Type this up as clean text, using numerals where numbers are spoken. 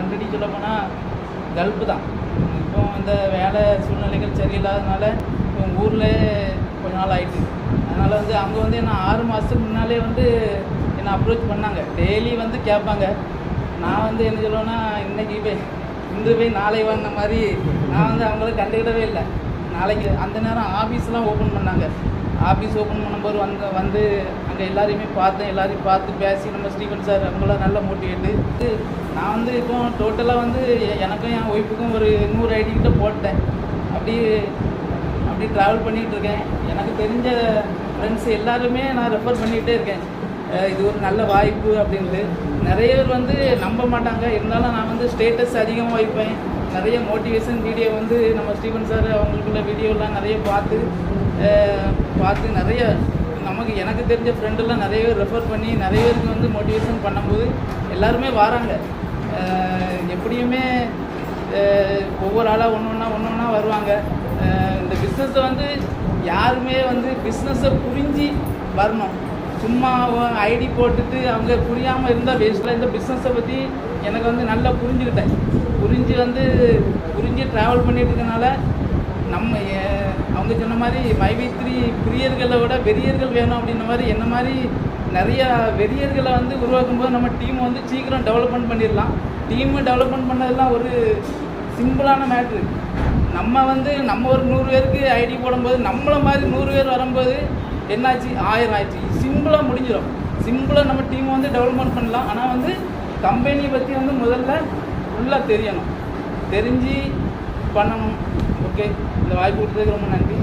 Already சொல்ல போனால் கல்ப்பு தான். இப்போ இந்த வேலை சூழ்நிலைகள் சரியில்லாதனால இப்போ ஊரில் கொஞ்ச நாள் ஆகிட்டு, அதனால் வந்து அவங்க வந்து என்ன 6 மாதத்துக்கு முன்னாலே வந்து என்னை அப்ரோச் பண்ணாங்க. டெய்லி வந்து கேட்பாங்க. நான் வந்து என்ன சொல்லுவேன்னா, இன்று போய் நாளை வாங்கின மாதிரி நான் வந்து அவங்கள கண்டுக்கிடவே இல்லை. நாளைக்கு அந்த நேரம் ஆஃபீஸ்லாம் ஓப்பன் பண்ணாங்க. ஆஃபீஸ் ஓப்பன் பண்ணும்போது வந்து அங்கே எல்லாரையுமே பார்த்தேன். எல்லாரையும் பார்த்து பேசி நம்ம ஸ்டீஃபன் சார் அவங்களாம் நல்லா மோட்டிவேட்டு. நான் வந்து இப்போ டோட்டலாக வந்து எனக்கும் என் ஒய்ஃபுக்கும் ஒரு 100 ஐடி கிட்ட போட்டேன். அப்படி ட்ராவல் பண்ணிகிட்ருக்கேன். எனக்கு தெரிஞ்ச ஃப்ரெண்ட்ஸ் எல்லாருமே நான் ரெஃபர் பண்ணிகிட்டே இருக்கேன். இது ஒரு நல்ல வாய்ப்பு அப்படின்ட்டு. நிறைய பேர் வந்து நம்ப மாட்டாங்க. இருந்தாலும் நான் வந்து ஸ்டேட்டஸ் அதிகமாக வைப்பேன். நிறைய மோட்டிவேஷன் வீடியோ வந்து நம்ம ஸ்டீஃபன் சார் அவங்களுக்குள்ள வீடியோலாம் நிறைய பார்த்து நிறைய எனக்கு தெரிஞ்ச ஃப்ரெண்டெல்லாம் நிறைய பேர் ரெஃபர் பண்ணி நிறைய பேருக்கு வந்து மோட்டிவேஷன் பண்ணும்போது எல்லாருமே வராங்க. எப்படியுமே ஒவ்வொரு ஆளாக ஒன்று ஒன்றா வருவாங்க. இந்த பிஸ்னஸை வந்து யாருமே வந்து பிஸ்னஸை புரிஞ்சு வரணும். சும்மா ஐடி போட்டுட்டு அவங்க புரியாமல் இருந்தால் வேஸ்ட்டில். இந்த பிஸ்னஸை பற்றி எனக்கு வந்து நல்லா புரிஞ்சுக்கிட்டேன். புரிஞ்சு ட்ராவல் பண்ணிட்டு இருக்கனால அவங்க சொன்ன மாதிரி மைவி3 பிரியர்களை விட வெறியர்கள் வேணும் அப்படின்ற மாதிரி என்ன மாதிரி நிறையா வெறியர்களை வந்து உருவாக்கும்போது நம்ம டீமை வந்து சீக்கிரம் டெவலப்மெண்ட் பண்ணிடலாம். டீமு டெவலப்மெண்ட் பண்ணதெல்லாம் ஒரு சிம்பிளான மேட்ரு. நம்ம ஒரு 100 பேருக்கு ஐடி போடும்போது நம்மளை மாதிரி 100 பேர் வரும்போது என்னாச்சு, 1000 ஆயிடுச்சு. சிம்பிளாக முடிஞ்சிடும். சிம்பிளாக நம்ம டீமை வந்து டெவலப்மெண்ட் பண்ணலாம். ஆனால் வந்து கம்பெனியை பற்றி வந்து முதல்ல ஃபுல்லாக தெரியணும், தெரிஞ்சு பண்ணணும். ஓகே, இந்த வாய்ப்பு கொடுத்ததுக்கு ரொம்ப நன்றி.